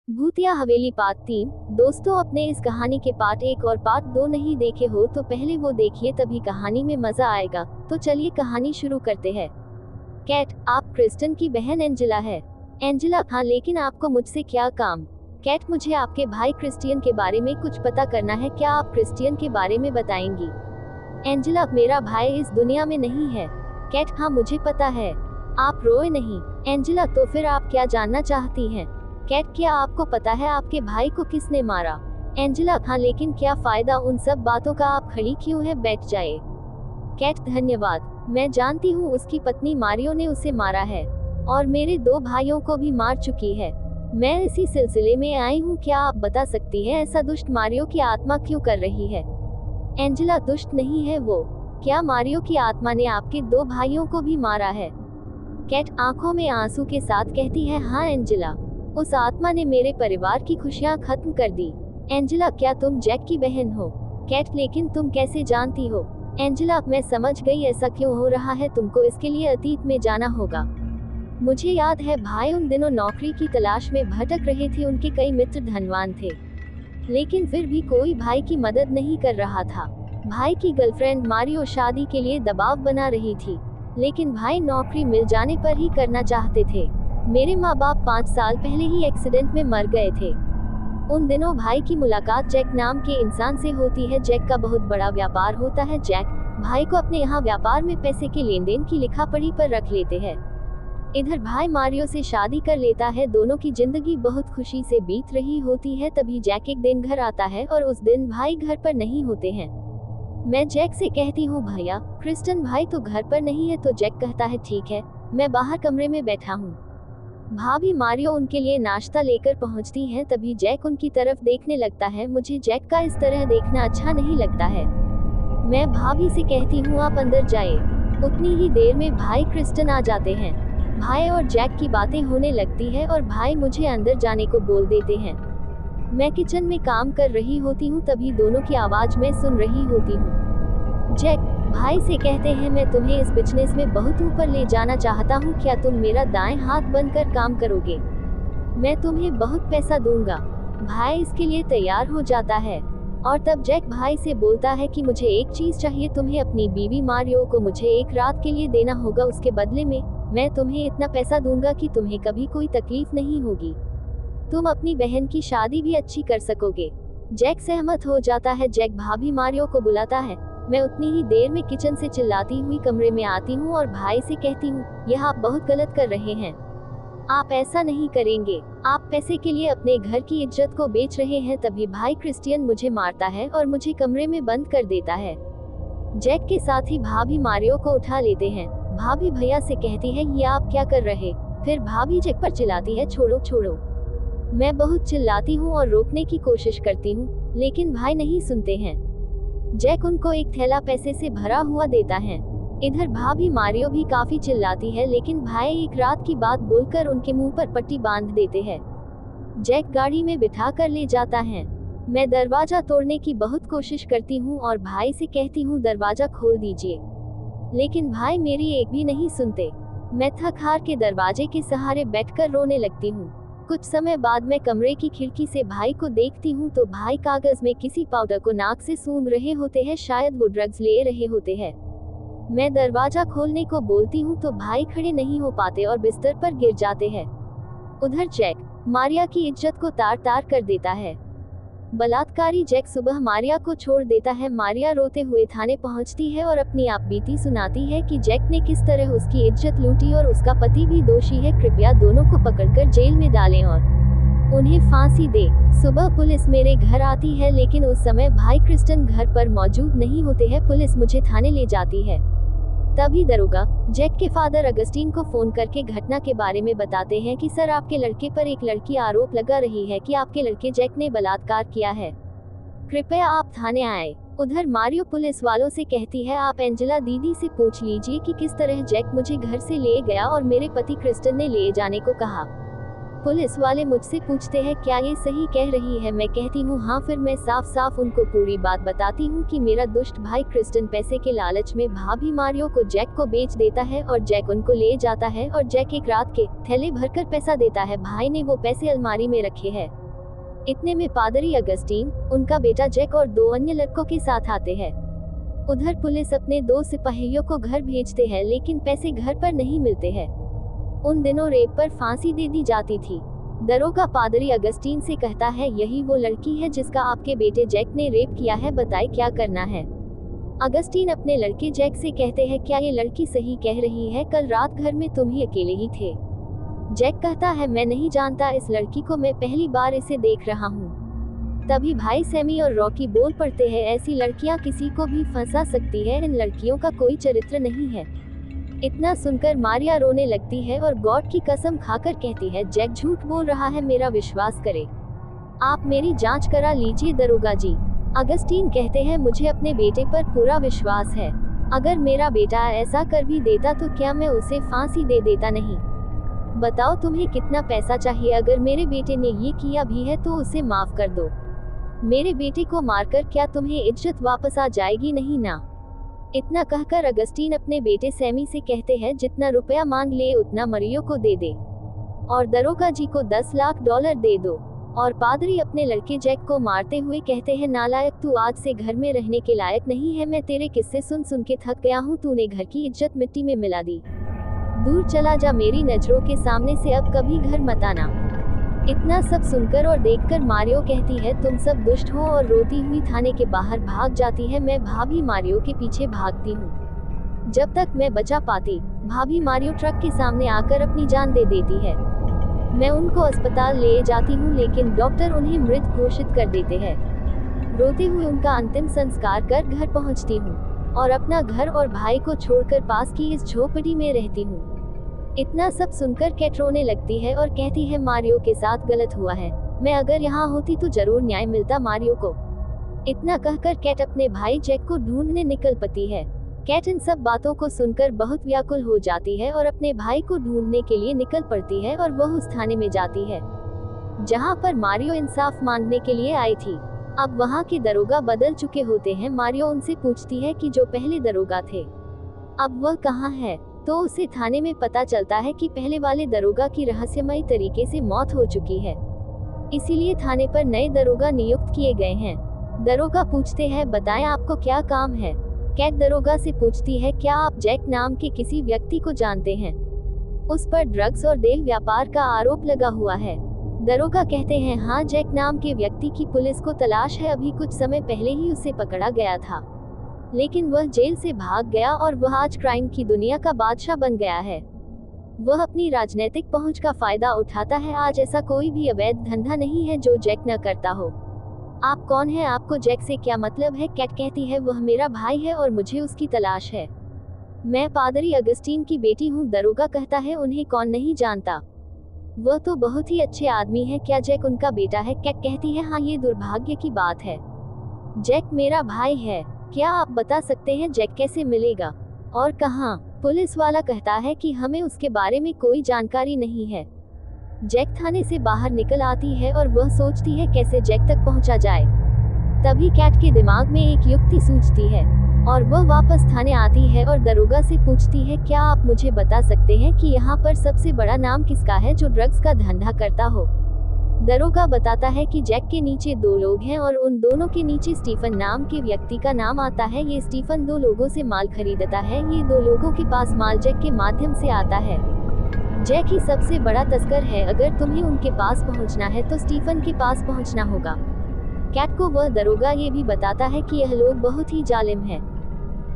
भूतिया हवेली पार्ट 3। दोस्तों, अपने इस कहानी के पार्ट 1 और पार्ट 2 नहीं देखे हो तो पहले वो देखिए, तभी कहानी में मजा आएगा। तो चलिए कहानी शुरू करते हैं। कैट, आप क्रिस्टन की बहन एंजेला है। एंजेला, हाँ, लेकिन आपको मुझसे क्या काम? कैट, मुझे आपके भाई क्रिस्टियन के बारे में कुछ पता करना है। क्या आप क्रिस्टियन के बारे में बताएंगी? एंजेला, मेरा भाई इस दुनिया में नहीं है। कैट, हाँ, मुझे पता है। आप रोए नहीं। एंजेला, तो फिर आप क्या जानना चाहती हैं? कैट, क्या आपको पता है आपके भाई को किसने मारा? एंजेला, हाँ, लेकिन क्या फायदा उन सब बातों का, आप खड़ी क्यों है, बैठ जाए। कैट, धन्यवाद। मैं जानती हूँ उसकी पत्नी मारियो ने उसे मारा है और मेरे 2 भाइयों को भी मार चुकी है। मैं इसी सिलसिले में आई हूँ। क्या आप बता सकती हैं ऐसा दुष्ट मारियो की आत्मा क्यों कर रही है? एंजेला, दुष्ट नहीं है वो। क्या मारियो की आत्मा ने आपके 2 भाइयों को भी मारा है? कैट आंखों में आंसू के साथ कहती है, हाँ एंजेला, उस आत्मा ने मेरे परिवार की खुशियां खत्म कर दी। एंजेला, क्या तुम जैक की बहन हो? कैट, लेकिन तुम कैसे जानती हो? एंजेला, मैं समझ गई ऐसा क्यों हो रहा है। तुमको इसके लिए अतीत में जाना होगा। मुझे याद है भाई उन दिनों नौकरी की तलाश में भटक रहे थे। उनके कई मित्र धनवान थे, लेकिन फिर भी कोई भाई की मदद नहीं कर रहा था। भाई की गर्लफ्रेंड मारियो शादी के लिए दबाव बना रही थी, लेकिन भाई नौकरी मिल जाने पर ही करना चाहते थे। मेरे माँ बाप 5 साल पहले ही एक्सीडेंट में मर गए थे। उन दिनों भाई की मुलाकात जैक नाम के इंसान से होती है। जैक का बहुत बड़ा व्यापार होता है। जैक भाई को अपने यहाँ व्यापार में पैसे के लेन देन की लिखा-पढ़ी पर रख लेते हैं। इधर भाई मारियो से शादी कर लेता है। दोनों की जिंदगी बहुत खुशी से बीत रही होती है। तभी जैक एक दिन घर आता है और उस दिन भाई घर पर नहीं होते हैं। मैं जैक से कहती हूँ, भैया क्रिस्टन भाई तो घर पर नहीं है। तो जैक कहता है, ठीक है, मैं बाहर कमरे में बैठा हूँ। भाभी मारियो उनके लिए नाश्ता लेकर पहुंचती हैं। तभी जैक उनकी तरफ देखने लगता है। मुझे जैक का इस तरह देखना अच्छा नहीं लगता है। मैं भाभी से कहती हूँ, आप अंदर जाए। उतनी ही देर में भाई क्रिस्टन आ जाते हैं। भाई और जैक की बातें होने लगती है और भाई मुझे अंदर जाने को बोल देते हैं। मैं किचन में काम कर रही होती हूँ, तभी दोनों की आवाज मैं सुन रही होती हूँ। जैक भाई से कहते हैं, मैं तुम्हें इस बिजनेस में बहुत ऊपर ले जाना चाहता हूँ। क्या तुम मेरा दाएं हाथ बनकर काम करोगे? मैं तुम्हें बहुत पैसा दूंगा। भाई इसके लिए तैयार हो जाता है और तब जैक भाई से बोलता है कि मुझे एक चीज चाहिए। तुम्हें अपनी बीवी मारियो को मुझे एक रात के लिए देना होगा। उसके बदले में मैं तुम्हें इतना पैसा दूंगा कि तुम्हें कभी कोई तकलीफ नहीं होगी। तुम अपनी बहन की शादी भी अच्छी कर सकोगे। जैक सहमत हो जाता है। जैक भाभी मारियो को बुलाता है। मैं उतनी ही देर में किचन से चिल्लाती हुई कमरे में आती हूँ और भाई से कहती हूँ, यह आप बहुत गलत कर रहे हैं। आप ऐसा नहीं करेंगे। आप पैसे के लिए अपने घर की इज्जत को बेच रहे हैं। तभी भाई क्रिस्टियन मुझे मारता है और मुझे कमरे में बंद कर देता है। जैक के साथ ही भाभी मारियो को उठा लेते हैं। भाभी भैया से कहती है, ये आप क्या कर रहे? फिर भाभी जैक पर चिल्लाती है, छोड़ो छोड़ो। मैं बहुत चिल्लाती हूँ और रोकने की कोशिश करती हूँ, लेकिन भाई नहीं सुनते हैं। जैक उनको एक थैला पैसे से भरा हुआ देता है। इधर भाभी मारियो भी काफी चिल्लाती है, लेकिन भाई एक रात की बात बोलकर उनके मुंह पर पट्टी बांध देते हैं। जैक गाड़ी में बिठा कर ले जाता है। मैं दरवाजा तोड़ने की बहुत कोशिश करती हूँ और भाई से कहती हूँ, दरवाजा खोल दीजिए, लेकिन भाई मेरी एक भी नहीं सुनते। मैं थक हार के दरवाजे के सहारे बैठकर रोने लगती हूँ। कुछ समय बाद मैं कमरे की खिड़की से भाई को देखती हूँ तो भाई कागज में किसी पाउडर को नाक से सूंघ रहे होते हैं। शायद वो ड्रग्स ले रहे होते हैं। मैं दरवाजा खोलने को बोलती हूँ तो भाई खड़े नहीं हो पाते और बिस्तर पर गिर जाते हैं। उधर जैक मारिया की इज्जत को तार तार कर देता है। बलात्कारी जैक सुबह मारिया को छोड़ देता है। मारिया रोते हुए थाने पहुंचती है और अपनी आप बीती सुनाती है कि जैक ने किस तरह उसकी इज्जत लूटी और उसका पति भी दोषी है। कृपया दोनों को पकड़कर जेल में डालें और उन्हें फांसी दे। सुबह पुलिस मेरे घर आती है, लेकिन उस समय भाई क्रिस्टन घर पर मौजूद नहीं होते हैं। पुलिस मुझे थाने ले जाती है। तभी दरोगा जैक के फादर अगस्टीन को फोन करके घटना के बारे में बताते हैं कि सर, आपके लड़के पर एक लड़की आरोप लगा रही है कि आपके लड़के जैक ने बलात्कार किया है। कृपया आप थाने आए। उधर मारियो पुलिस वालों से कहती है, आप एंजेला दीदी से पूछ लीजिए कि किस तरह जैक मुझे घर से ले गया और मेरे पति क्रिस्टन ने ले जाने को कहा। पुलिस वाले मुझसे पूछते हैं क्या ये सही कह रही है। मैं कहती हूँ हाँ। फिर मैं साफ साफ उनको पूरी बात बताती हूँ कि मेरा दुष्ट भाई क्रिस्टन पैसे के लालच में भाभी मारियो को जैक को बेच देता है और जैक उनको ले जाता है और जैक एक रात के थैले भरकर पैसा देता है। भाई ने वो पैसे अलमारी में रखे हैं। इतने में पादरी अगस्टीन, उनका बेटा जैक और 2 अन्य लड़कों के साथ आते हैं। उधर पुलिस अपने 2 सिपाहियों को घर भेजते हैं लेकिन पैसे घर पर नहीं मिलते हैं। उन दिनों रेप पर फांसी दे दी जाती थी। दरोगा पादरी अगस्टीन से कहता है यही वो लड़की है जिसका आपके बेटे जैक ने रेप किया है, बताए क्या करना है। अगस्टीन अपने लड़के जैक से कहते हैं क्या ये लड़की सही कह रही है, कल रात घर में तुम ही अकेले ही थे। जैक कहता है मैं नहीं जानता इस लड़की को, मैं पहली बार इसे देख रहा हूँ। तभी भाई सैमी और रॉकी बोल पड़ते हैं ऐसी लड़कियां किसी को भी फंसा सकती है, इन लड़कियों का कोई चरित्र नहीं है। इतना सुनकर मारिया रोने लगती है और गॉड की कसम खाकर कहती है जैक झूठ बोल रहा है, मेरा विश्वास करे, आप मेरी जांच करा लीजिए दरोगा जी। अगस्टीन कहते हैं मुझे अपने बेटे पर पूरा विश्वास है, अगर मेरा बेटा ऐसा कर भी देता तो क्या मैं उसे फांसी दे देता नहीं। बताओ तुम्हें कितना पैसा चाहिए, अगर मेरे बेटे ने ये किया भी है तो उसे माफ कर दो। मेरे बेटे को मारकर क्या तुम्हें इज्जत वापस आ जाएगी, नहीं ना। इतना कहकर अगस्टीन अपने बेटे सैमी से कहते हैं जितना रुपया मांग ले उतना मरियो को दे दे और दरोगा जी को $10 लाख दे दो। और पादरी अपने लड़के जैक को मारते हुए कहते हैं नालायक, तू आज से घर में रहने के लायक नहीं है, मैं तेरे किस्से सुन सुन के थक गया हूँ, तूने घर की इज्जत मिट्टी में मिला दी, दूर चला जा, मेरी नजरों के सामने से अब कभी घर मत आना। इतना सब सुनकर और देखकर मारियो कहती है तुम सब दुष्ट हो और रोती हुई थाने के बाहर भाग जाती है। मैं भाभी मारियो के पीछे भागती हूँ, जब तक मैं बचा पाती। भाभी मारियो ट्रक के सामने आकर अपनी जान दे देती है। मैं उनको अस्पताल ले जाती हूँ लेकिन डॉक्टर उन्हें मृत घोषित कर देते हैं। रोते हुए उनका अंतिम संस्कार कर घर पहुँचती हूँ और अपना घर और भाई को छोड़कर पास की इस झोपड़ी में रहती हूँ। इतना सब सुनकर कैट रोने लगती है और कहती है मारियो के साथ गलत हुआ है, मैं अगर यहाँ होती तो जरूर न्याय मिलता मारियो को। इतना कहकर कैट अपने भाई जैक को ढूंढने निकल पड़ती है। कैट इन सब बातों को सुनकर बहुत व्याकुल हो जाती है और अपने भाई को ढूंढने के लिए निकल पड़ती है और वह उस थाने में जाती है जहाँ पर मारियो इंसाफ मांगने के लिए आई थी। अब वहाँ के दरोगा बदल चुके होते हैं। मारियो उनसे पूछती है कि जो पहले दरोगा थे अब वह कहाँ है, तो उसे थाने में पता चलता है कि पहले वाले दरोगा की रहस्यमयी तरीके से मौत हो चुकी है, इसीलिए थाने पर नए दरोगा नियुक्त किए गए हैं। दरोगा पूछते हैं बताएं आपको क्या काम है। कैट दरोगा से पूछती है क्या आप जैक नाम के किसी व्यक्ति को जानते हैं, उस पर ड्रग्स और देह व्यापार का आरोप लगा हुआ है। दरोगा कहते हैं हाँ, जैक नाम के व्यक्ति की पुलिस को तलाश है, अभी कुछ समय पहले ही उसे पकड़ा गया था लेकिन वह जेल से भाग गया और वह आज क्राइम की दुनिया का बादशाह बन गया है। वह अपनी राजनीतिक पहुंच का फायदा उठाता है। आज ऐसा कोई भी अवैध धंधा नहीं है जो जैक न करता हो। आप कौन है, आपको जैक से क्या मतलब है। कैट कहती है वह मेरा भाई है और मुझे उसकी तलाश है, मैं पादरी अगस्टीन की बेटी हूँ। दरोगा कहता है उन्हें कौन नहीं जानता, वह तो बहुत ही अच्छे आदमी है, क्या जैक उनका बेटा है। कैट कहती है हाँ, ये दुर्भाग्य की बात है, जैक मेरा भाई है। क्या आप बता सकते हैं जैक कैसे मिलेगा और कहाँ। पुलिस वाला कहता है कि हमें उसके बारे में कोई जानकारी नहीं है। जैक थाने से बाहर निकल आती है और वह सोचती है कैसे जैक तक पहुंचा जाए। तभी कैट के दिमाग में एक युक्ति सूझती है और वह वापस थाने आती है और दरोगा से पूछती है क्या आप मुझे बता सकते हैं कि यहाँ पर सबसे बड़ा नाम किसका है जो ड्रग्स का धंधा करता हो। दरोगा बताता है कि जैक के नीचे 2 लोग हैं और उन दोनों के नीचे स्टीफन नाम के व्यक्ति का नाम आता है। ये स्टीफन 2 लोगों से माल खरीदता है, ये 2 लोगों के पास माल जैक के माध्यम से आता है। जैक ही सबसे बड़ा तस्कर है, अगर तुम्हें उनके पास पहुंचना है तो स्टीफन के पास पहुंचना होगा। कैट को वह दरोगा ये भी बताता है कि यह लोग बहुत ही जालिम है,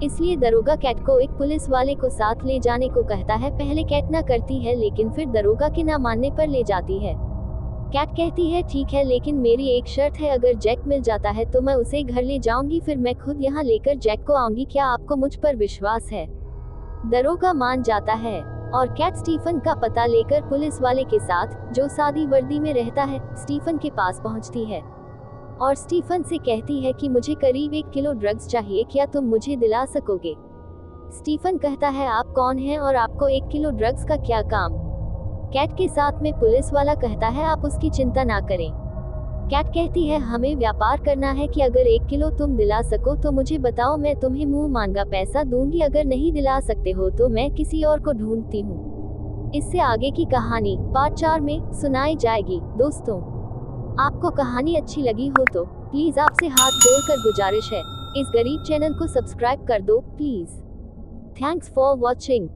इसलिए दरोगा कैट को एक पुलिस वाले को साथ ले जाने को कहता है। पहले कैट ना करती है लेकिन फिर दरोगा के ना मानने पर ले जाती है। कैट कहती है ठीक है, लेकिन मेरी एक शर्त है, अगर जैक मिल जाता है तो मैं उसे घर ले जाऊंगी, फिर मैं खुद यहाँ लेकर जैक को आऊंगी। क्या आपको मुझ पर विश्वास है। दरोगा मान जाता है और कैट स्टीफन का पता लेकर पुलिस वाले के साथ, जो सादी वर्दी में रहता है, स्टीफन के पास पहुँचती है और स्टीफन से कहती है कि मुझे करीब 1 किलो ड्रग्स चाहिए, क्या तुम मुझे दिला सकोगे। स्टीफन कहता है आप कौन हैं और आपको 1 किलो ड्रग्स का क्या काम। कैट के साथ में पुलिस वाला कहता है आप उसकी चिंता ना करें। कैट कहती है हमें व्यापार करना है कि अगर 1 किलो तुम दिला सको तो मुझे बताओ, मैं तुम्हें मुंह मांगा पैसा दूंगी, अगर नहीं दिला सकते हो तो मैं किसी और को ढूंढती हूँ। इससे आगे की कहानी पार्ट 4 में सुनाई जाएगी। दोस्तों, आपको कहानी अच्छी लगी हो तो प्लीज आपसे हाथ जोड़कर गुजारिश है, इस गरीब चैनल को सब्सक्राइब कर दो प्लीज। Thanks for watching.